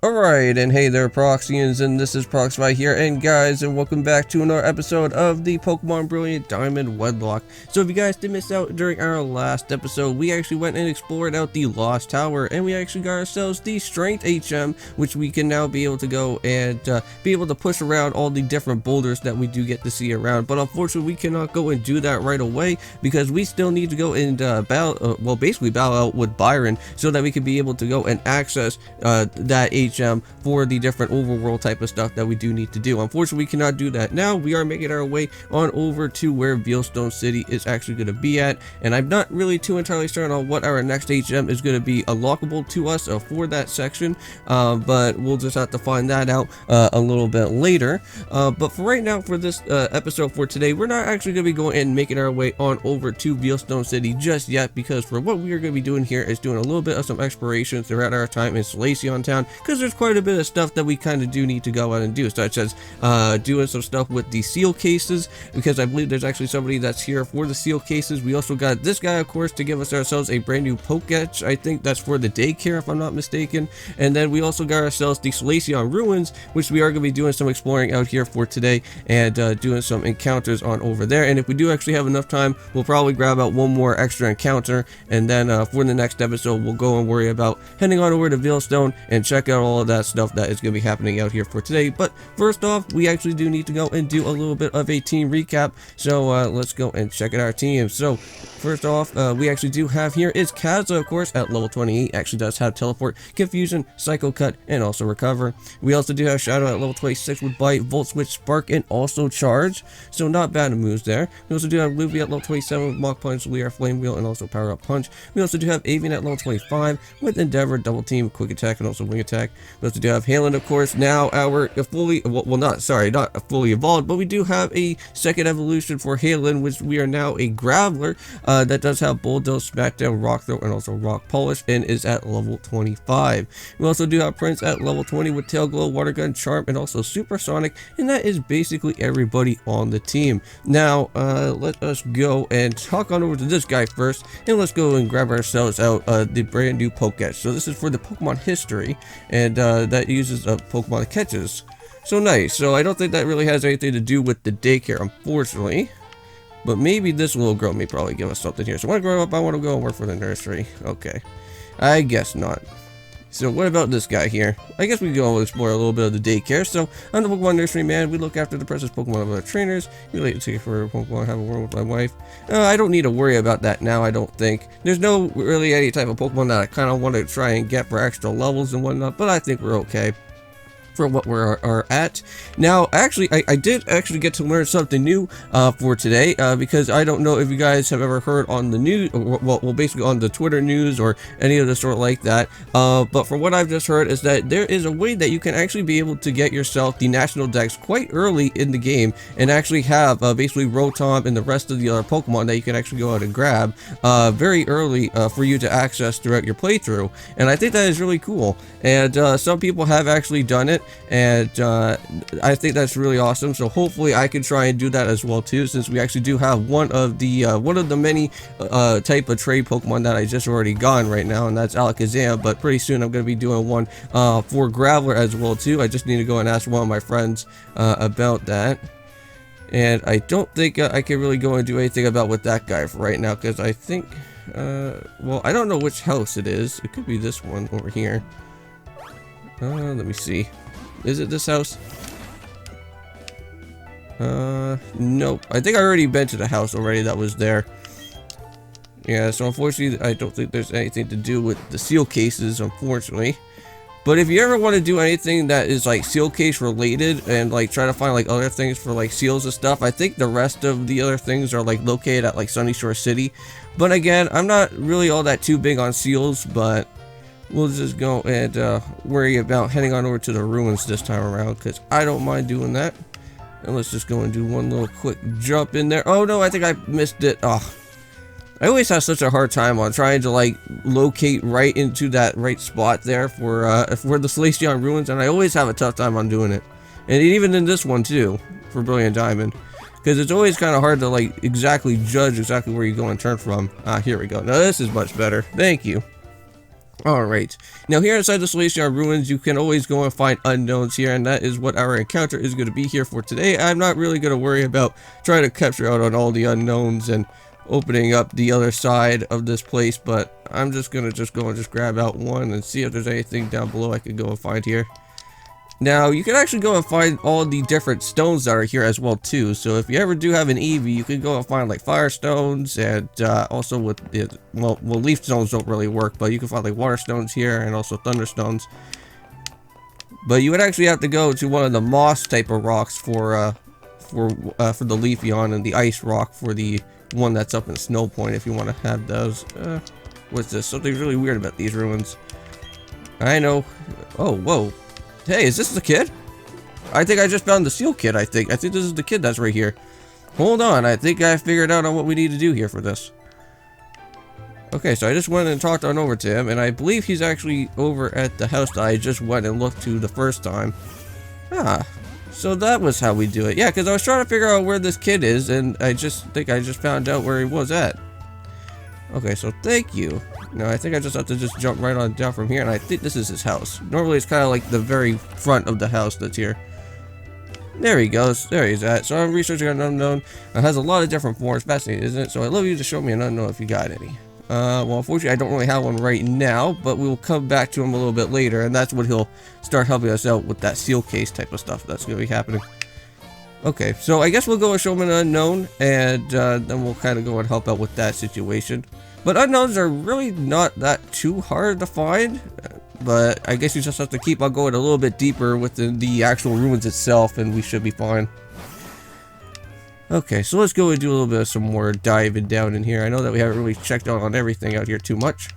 Alright, and hey there Proxyians, and this is Proxify here, and guys, and welcome back to another episode of the Pokemon Brilliant Diamond Wedlocke. So if you guys did miss out during our last episode, we actually went and explored out the Lost Tower, and we actually got ourselves the Strength HM, which we can now be able to go and be able to push around all the different boulders that we do get to see around. But unfortunately, we cannot go and do that right away, because we still need to go and basically battle out with Byron, so that we can be able to go and access that HM for the different overworld type of stuff that we do need to do. Unfortunately, we cannot do that now. We are making our way on over to where Veilstone City is actually going to be at, and I'm not really too entirely certain on what our next HM is going to be unlockable to us for that section, but we'll just have to find that out a little bit later. But for right now, for this episode for today, we're not actually going to be going and making our way on over to Veilstone City just yet, because for what we are going to be doing here is doing a little bit of some exploration throughout our time in Solaceon Town, because there's quite a bit of stuff that we kind of do need to go out and do, such as doing some stuff with the seal cases, because I believe there's actually somebody that's here for the seal cases. We also got this guy, of course, to give us ourselves a brand new Pokédex. I think that's for the daycare, if I'm not mistaken. And then we also got ourselves the Solaceon Ruins, which we are going to be doing some exploring out here for today, and doing some encounters on over there. And if we do actually have enough time, we'll probably grab out one more extra encounter, and then for the next episode, we'll go and worry about heading on over to Veilstone and check out all of that stuff that is going to be happening out here for today. But first off, we actually do need to go and do a little bit of a team recap, so let's go and check out our team. So first off, we actually do have here is Kaza, of course, at level 28. Actually does have Teleport, Confusion, Psycho Cut, and also Recover. We also do have Shadow at level 26 with Bite, Volt Switch, Spark, and also Charge, so not bad moves there. We also do have Luffy at level 27 with Mach Punch, Leer, Flame Wheel, and also Power Up Punch. We also do have Avian at level 25 with Endeavor, Double Team, Quick Attack, and also Wing Attack. We also do have Halen, of course, now our fully, not fully evolved, but we do have a second evolution for Halen, which we are now a Graveler that does have Bulldoze, Smackdown, Rock Throw, and also Rock Polish, and is at level 25. We also do have Prince at level 20 with Tail Glow, Water Gun, Charm, and also Supersonic, and that is basically everybody on the team. Now, let us go and talk on over to this guy first, and let's go and grab ourselves out the brand new Pokédex. So this is for the Pokemon history, and that uses a Pokemon that catches. So nice. So I don't think that really has anything to do with the daycare, unfortunately. But maybe this little girl may probably give us something here. So when I grow up, I want to go and work for the nursery. Okay. I guess not. So what about this guy here? I guess we can go and explore a little bit of the daycare. So I'm the Pokemon nursery man. We look after the precious Pokemon of our trainers. We like to take for Pokemon, have a word with my wife. I don't need to worry about that now, I don't think. There's no really any type of Pokemon that I kind of want to try and get for extra levels and whatnot, but I think we're okay for what we are at. Now, actually, I did actually get to learn something new for today, because I don't know if you guys have ever heard on the news, well, basically on the Twitter news or any of the sort like that, but from what I've just heard is that there is a way that you can actually be able to get yourself the National Dex quite early in the game, and actually have basically Rotom and the rest of the other Pokemon that you can actually go out and grab very early for you to access throughout your playthrough, and I think that is really cool. And some people have actually done it, and I think that's really awesome. So hopefully I can try and do that as well too, since we actually do have one of the many type of trade Pokemon that I just already gotten right now, and that's Alakazam. But pretty soon I'm going to be doing one for Graveler as well too. I just need to go and ask one of my friends about that. And I don't think I can really go and do anything about with that guy for right now, because I think well, I don't know which house it is. It could be this one over here. Let me see. Is it this house? Nope. I think I already been to the house already that was there. Yeah, so unfortunately, I don't think there's anything to do with the seal cases, unfortunately. But if you ever want to do anything that is like seal case related, and like try to find like other things for like seals and stuff, I think the rest of the other things are like located at like Sunnyshore's City. But again, I'm not really all that too big on seals, but we'll just go and worry about heading on over to the ruins this time around, because I don't mind doing that. And let's just go and do one little quick jump in there. Oh no, I think I missed it. Oh, I always have such a hard time on trying to like locate right into that right spot there for the Solaceon Ruins, and I always have a tough time on doing it. And even in this one too, for Brilliant Diamond, because it's always kind of hard to like exactly judge exactly where you go and turn from. Ah, here we go. Now this is much better. Thank you. Alright, now here inside the Solaceon Ruins, you can always go and find unknowns here, and that is what our encounter is going to be here for today. I'm not really going to worry about trying to capture out on all the unknowns and opening up the other side of this place, but I'm just going to go and just grab out one and see if there's anything down below I can go and find here. Now, you can actually go and find all the different stones that are here as well, too. So if you ever do have an Eevee, you can go and find, like, fire stones, and also with, well, leaf stones don't really work, but you can find, like, water stones here, and also thunder stones. But you would actually have to go to one of the moss type of rocks for the Leafeon, and the ice rock for the one that's up in Snow Point, if you want to have those. What's this? Something really weird about these ruins. I know. Oh, whoa. Hey, is this the kid? I think I just found the seal kid, I think this is the kid that's right here. Hold on, I think I figured out on what we need to do here for this. Okay, so I just went and talked on over to him, and I believe he's actually over at the house that I just went and looked to the first time. Ah, so that was how we do it. Yeah, because I was trying to figure out where this kid is, and I just think I just found out where he was at. Okay, so thank you. Now, I think I just have to just jump right on down from here, and I think this is his house. Normally, it's kind of like the very front of the house that's here. There he goes. There he's at. So I'm researching an unknown. It has a lot of different forms. Fascinating, isn't it? So I'd love you to show me an unknown if you got any. Well, unfortunately, I don't really have one right now, but we'll come back to him a little bit later, and that's when he'll start helping us out with that seal case type of stuff that's going to be happening. Okay, so I guess we'll go and show him an unknown, and then we'll kind of go and help out with that situation. But unknowns are really not that too hard to find, but I guess you just have to keep on going a little bit deeper within the actual ruins itself, and we should be fine. Okay, so let's go and do a little bit of some more diving down in here. I know that we haven't really checked out on everything out here too much.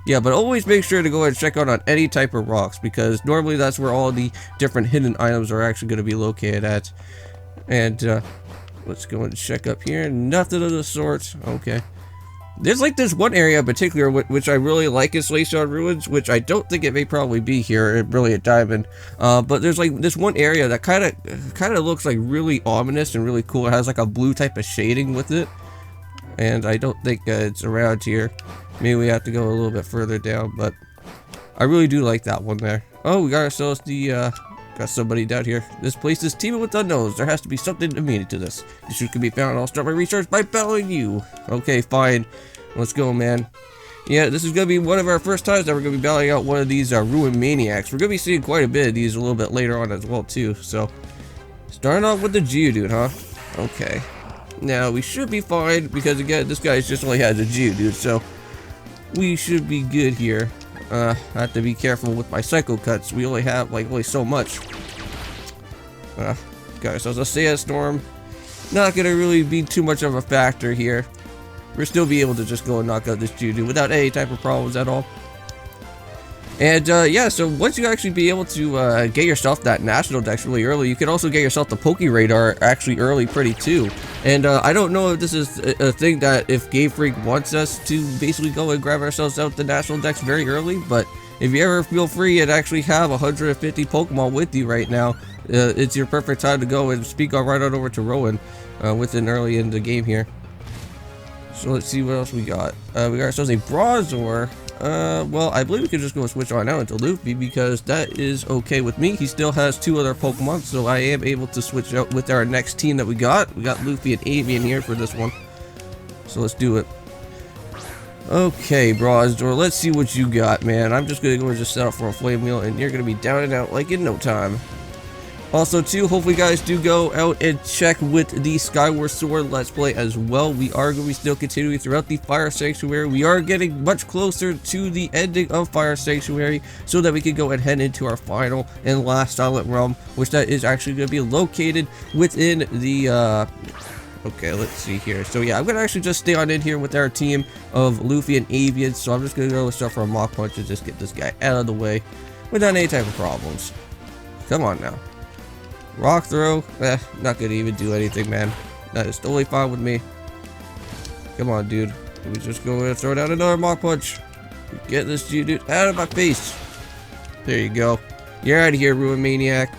Yeah, but always make sure to go ahead and check out on any type of rocks, because normally that's where all the different hidden items are actually going to be located at. And let's go and check up here. Nothing of the sort. Okay. There's like this one area in particular which I really like in Solaceon Ruins, which I don't think it may probably be here in Brilliant Diamond. But there's like this one area that kind of looks like really ominous and really cool. It has like a blue type of shading with it, and I don't think it's around here. Maybe we have to go a little bit further down, but I really do like that one there. Oh, we got ourselves the got somebody down here. This place is teeming with unknowns. There has to be something immediate to this. This truth can be found. I'll start my research by battling you. Okay, fine. Let's go, man. Yeah, this is going to be one of our first times that we're going to be battling out one of these ruin maniacs. We're going to be seeing quite a bit of these a little bit later on as well, too. So, starting off with the Geodude, huh? Okay. Now, we should be fine because, again, this guy just only has a Geodude, so we should be good here. I have to be careful with my Psycho Cuts. We only have, like, only so much. Got ourselves a Sandstorm. Not going to really be too much of a factor here. We'll still be able to just go and knock out this Geodude without any type of problems at all. And, yeah, so once you actually be able to get yourself that National Dex really early, you can also get yourself the Poke Radar actually early pretty too. And I don't know if this is a thing that if Game Freak wants us to basically go and grab ourselves out the National Dex very early, but if you ever feel free and actually have 150 Pokemon with you right now, it's your perfect time to go and speak right on over to Rowan within early in the game here. So let's see what else we got. We got ourselves a Bronzor. Well, I believe we can just go and switch on out into Luffy because that is okay with me. He still has 2 other Pokemon, so I am able to switch out with our next team that we got. We got Luffy and Avian here for this one. So let's do it. Okay, Bronzor, let's see what you got, man. I'm just going to go and just set up for a Flame Wheel, and you're going to be down and out like in no time. Also, too, hopefully you guys do go out and check with the Skyward Sword Let's Play as well. We are going to be still continuing throughout the Fire Sanctuary. We are getting much closer to the ending of Fire Sanctuary so that we can go and head into our final and last Silent Realm, which that is actually going to be located within the, okay, let's see here. So yeah, I'm going to actually just stay on in here with our team of Luffy and Avian. So I'm just going to go and start for a Mach Punch and just get this guy out of the way without any type of problems. Come on now. Rock Throw, not gonna even do anything, man. That is totally fine with me. Come on, dude. Let me just go and throw down another Mach Punch. Get this dude out of my face. There you go. You're out of here, Ruin Maniac.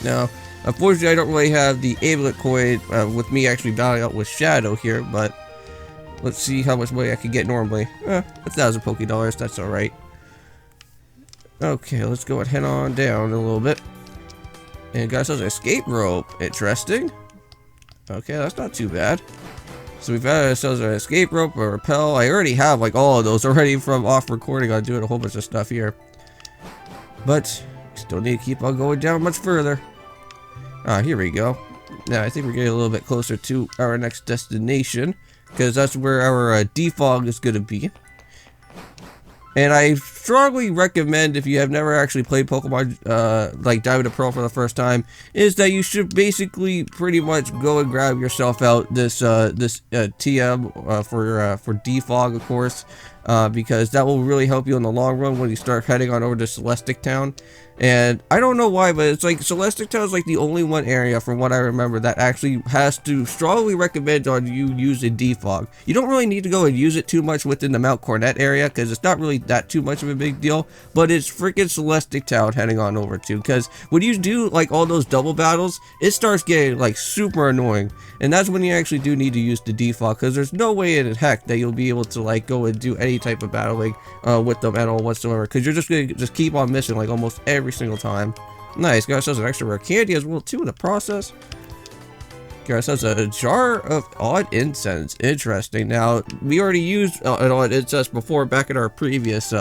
Now, unfortunately, I don't really have the Amulet Coin with me actually battling out with Shadow here, but Let's see how much money I can get normally. 1,000 Poké Dollars, that's alright. Okay, let's go and head on down a little bit. And got ourselves an escape rope. Interesting. Okay, that's not too bad. So we've got ourselves an escape rope, a rappel. I already have like all of those already from off recording. I'm doing a whole bunch of stuff here. But still need to keep on going down much further. Here we go. Now I think we're getting a little bit closer to our next destination, because that's where our defog is going to be. And I strongly recommend, if you have never actually played Pokemon like Diamond and Pearl for the first time, is that you should basically pretty much go and grab yourself out this TM for defog, of course, because that will really help you in the long run when you start heading on over to Celestic Town. And I don't know why, but it's like Celestic Town is like the only one area, from what I remember, that actually has to strongly recommend on you using defog. You don't really need to go and use it too much within the Mount Cornet area, because it's not really that too much of a big deal, but it's freaking Celestic Town heading on over to, because when you do like all those double battles, it starts getting like super annoying, and that's when you actually do need to use the defog, because there's no way in heck that you'll be able to like go and do any type of battling with them at all whatsoever, because you're just gonna just keep on missing like almost every single time. Nice, got ourselves an extra rare candy as well too in the process. Got ourselves a jar of odd incense. Interesting. Now we already used an odd incense before back in our previous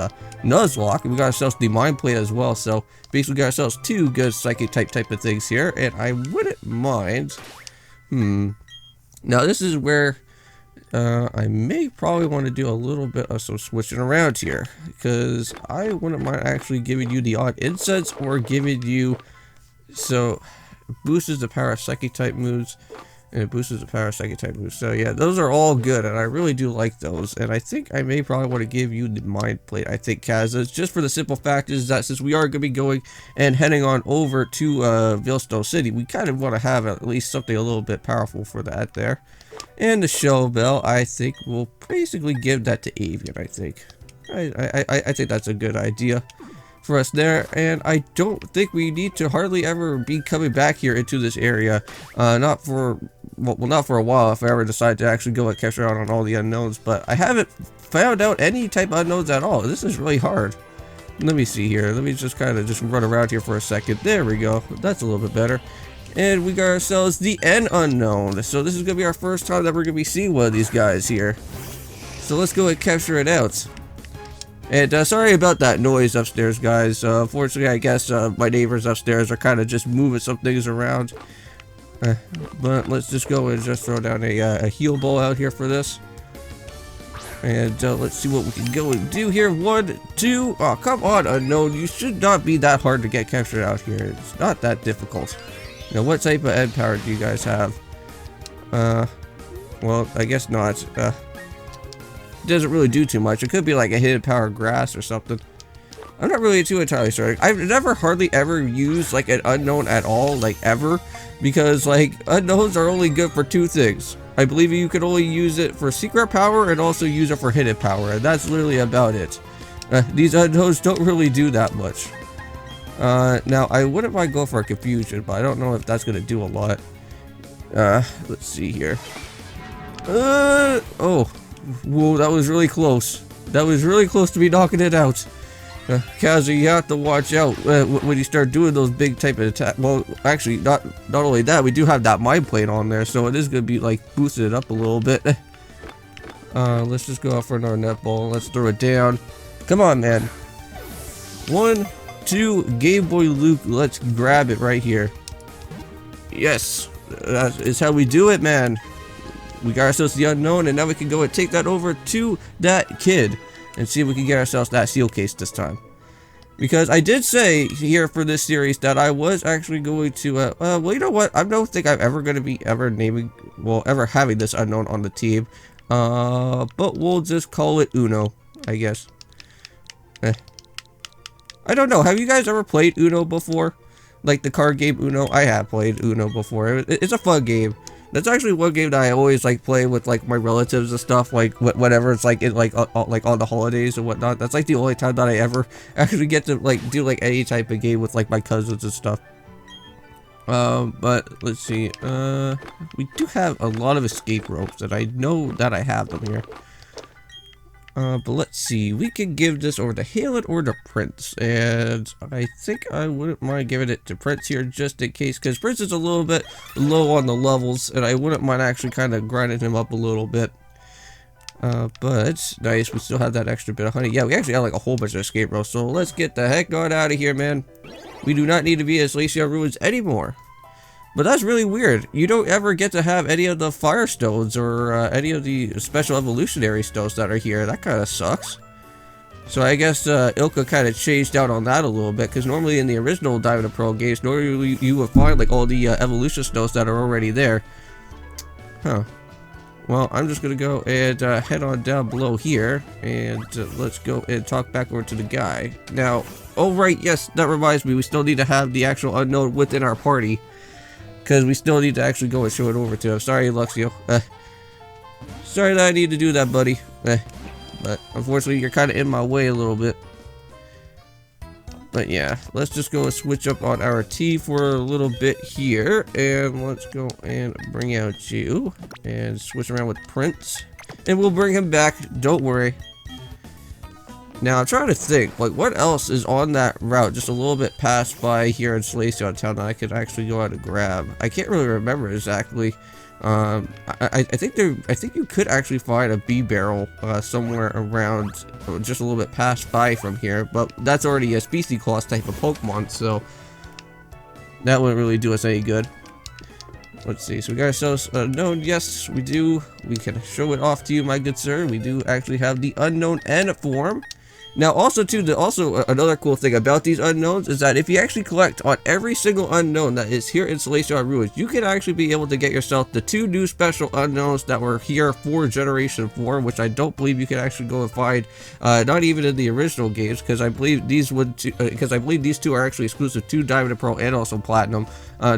Nuzlocke, and we got ourselves the mind plate as well. So basically got ourselves two good psychic type of things here, and I wouldn't mind. Now this is where I may probably want to do a little bit of some switching around here, because I wouldn't mind actually giving you the odd incense or giving you, so it boosts the power of psychic type moves, and it boosts the power of psychic type moves. So yeah, those are all good, and I really do like those. And I think I may probably want to give you the mind plate, I think, Kazas, just for the simple fact is that since we are going to be going and heading on over to Veilstone City, we kind of want to have at least something a little bit powerful for that there. And the shell bell, I think we'll basically give that to Avian, I think. I think that's a good idea for us there, and I don't think we need to hardly ever be coming back here into this area, not for a while, if I ever decide to actually go and catch around on all the unknowns, but I haven't found out any type of unknowns at all. This is really hard. Let me see here, let me just kind of just run around here for a second. There we go, that's a little bit better. And we got ourselves the N unknown. So this is going to be our first time that we're going to be seeing one of these guys here. So let's go and capture it out. And sorry about that noise upstairs, guys. Unfortunately, I guess my neighbors upstairs are kind of just moving some things around. But let's just go and just throw down a heal ball out here for this. And let's see what we can go and do here. 1, 2. Oh, come on, unknown. You should not be that hard to get captured out here. It's not that difficult. Now, what type of end power do you guys have? Well, I guess not. It doesn't really do too much. It could be like a hidden power grass or something. I'm not really too entirely sure. I've never hardly ever used like an unknown at all, like ever, because like unknowns are only good for two things. I believe you can only use it for secret power and also use it for hidden power, and that's literally about it. These unknowns don't really do that much. Now I wouldn't mind going for a confusion, but I don't know if that's gonna do a lot. Let's see here. Oh, whoa, that was really close. That was really close to me knocking it out. Kazu, you have to watch out when you start doing those big type of attacks. Well, actually, not only that, we do have that mind plate on there, so it is gonna be like boosted up a little bit. Let's just go out for another netball. Let's throw it down. Come on, man. 1, 2, Game Boy Luke, let's grab it right here. Yes, that is how we do it, man. We got ourselves the unknown, and now we can go and take that over to that kid and see if we can get ourselves that seal case this time. Because I did say here for this series that I was actually going to, well, you know what? I don't think I'm ever going to be ever having this unknown on the team. But we'll just call it Uno, I guess. I don't know. Have you guys ever played Uno before? Like the card game Uno? I have played Uno before. It's a fun game. That's actually one game that I always like play with like my relatives and stuff. Like whatever it's like like on the holidays and whatnot. That's like the only time that I ever actually get to like do like any type of game with like my cousins and stuff. But let's see. We do have a lot of escape ropes, and I know that I have them here. But let's see. We can give this over to Halen or to Prince, and I think I wouldn't mind giving it to Prince here just in case, because Prince is a little bit low on the levels, and I wouldn't mind actually kind of grinding him up a little bit. But nice, we still have that extra bit of honey. Yeah, we actually have like a whole bunch of escape ropes, so let's get the heck on out of here, man. We do not need to be at Solaceon Ruins anymore. But that's really weird. You don't ever get to have any of the fire stones or any of the special evolutionary stones that are here. That kind of sucks. So I guess Ilka kind of changed out on that a little bit, because normally in the original Diamond and Pearl games, normally you would find like all the evolution stones that are already there. Huh. Well, I'm just going to go and head on down below here, and let's go and talk back over to the guy. Now, oh right, yes, that reminds me, we still need to have the actual unknown within our party, because we still need to actually go and show it over to him. Sorry, Luxio. Sorry that I need to do that, buddy. But unfortunately, you're kind of in my way a little bit. But yeah, let's just go and switch up on our T for a little bit here. And let's go and bring out you. And switch around with Prince. And we'll bring him back. Don't worry. Now, I'm trying to think. Like, what else is on that route? Just a little bit past by here in Solaceon Town that I could actually go out and grab. I can't really remember exactly. I think you could actually find a bee barrel somewhere around just a little bit past by from here, but that's already a species class type of Pokemon, so that wouldn't really do us any good. Let's see, so we got ourselves unknown. Yes, we do. We can show it off to you, my good sir. We do actually have the unknown N form. Now, also too, another cool thing about these unknowns is that if you actually collect on every single unknown that is here in Solaceon Ruins, you can actually be able to get yourself the 2 new special unknowns that were here for Generation 4, which I don't believe you can actually go and find, not even in the original games, because I believe these these 2 are actually exclusive to Diamond and Pearl and also Platinum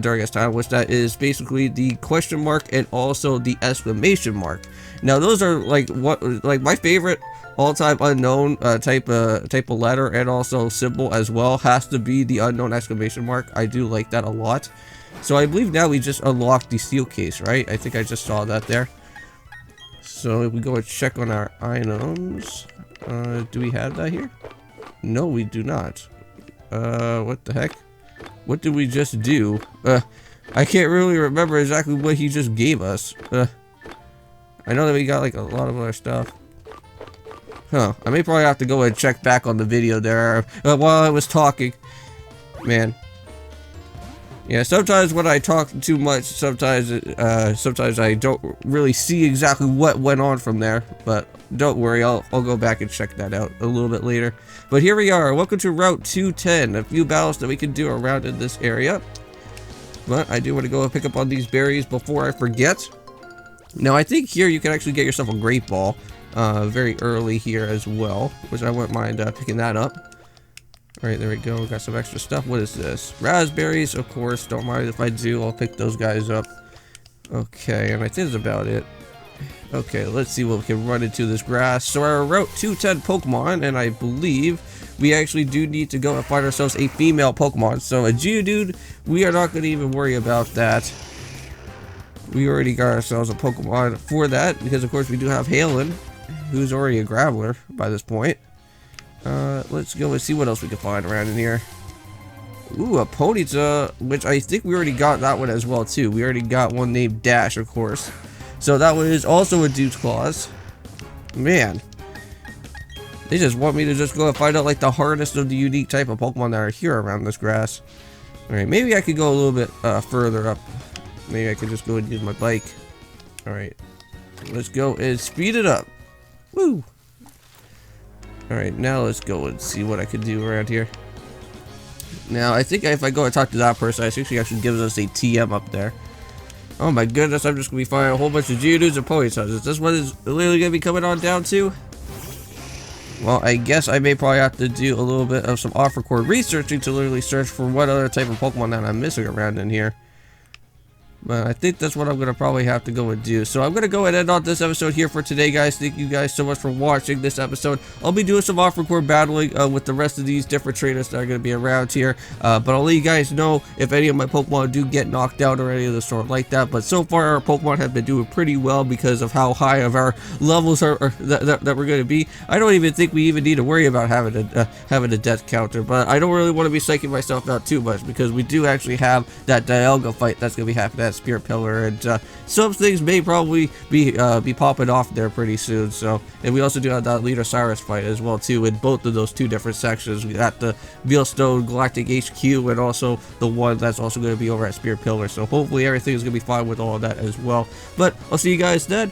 during its time, which that is basically the question mark and also the exclamation mark. Now, those are like my favorite all-time unknown type of letter and also symbol as well has to be the unknown exclamation mark. I do like that a lot. So I believe now we just unlocked the steel case, right? I think I just saw that there. So if we go and check on our items, do we have that here? No, we do not. What the heck? What did we just do? I can't really remember exactly what he just gave us. I know that we got like a lot of other stuff. Huh, I may probably have to go and check back on the video there while I was talking. Man. Yeah, sometimes when I talk too much, sometimes I don't really see exactly what went on from there. But don't worry, I'll go back and check that out a little bit later. But here we are. Welcome to Route 210. A few battles that we can do around in this area. But I do want to go and pick up on these berries before I forget. Now, I think here you can actually get yourself a Great Ball. Very early here as well, which I wouldn't mind picking that up. Alright, there we go. Got some extra stuff. What is this? Raspberries, of course. Don't mind if I do. I'll pick those guys up. Okay, and I think that's about it. Okay, let's see what we can run into this grass. So our Route 210 Pokemon, and I believe we actually do need to go and find ourselves a female Pokemon. So a Geodude, we are not going to even worry about that. We already got ourselves a Pokemon for that, because of course we do have Halen, who's already a Graveler by this point. Let's go and see what else we can find around in here. Ooh, a Ponyta, which I think we already got that one as well too. We already got one named Dash, of course. So that one is also a Dude's Claws. Man. They just want me to just go and find out like the hardest of the unique type of Pokemon that are here around this grass. Alright, maybe I could go a little bit further up. Maybe I could just go and use my bike. Alright. Let's go and speed it up. Woo! Alright, now let's go and see what I can do around here. Now, I think if I go and talk to that person, I think she actually gives us a TM up there. Oh my goodness, I'm just going to be finding a whole bunch of Geodudes and Ponytas. Is this what is literally going to be coming on down to? Well, I guess I may probably have to do a little bit of some off-record researching to literally search for what other type of Pokemon that I'm missing around in here. But I think that's what I'm going to probably have to go and do. So I'm going to go and end on this episode here for today, guys. Thank you guys so much for watching this episode. I'll be doing some off-record battling with the rest of these different trainers that are going to be around here. But I'll let you guys know if any of my Pokemon do get knocked out or any of the sort like that. But so far, our Pokemon have been doing pretty well because of how high of our levels are that we're going to be. I don't even think we even need to worry about having a death counter. But I don't really want to be psyching myself out too much because we do actually have that Dialga fight that's going to be happening at Spirit Pillar, and some things may probably be popping off there pretty soon. So, and we also do have that Leader Cyrus fight as well too in both of those two different sections. We got the Veilstone Galactic HQ and also the one that's also going to be over at Spirit Pillar. So hopefully everything is going to be fine with all of that as well. But I'll see you guys then.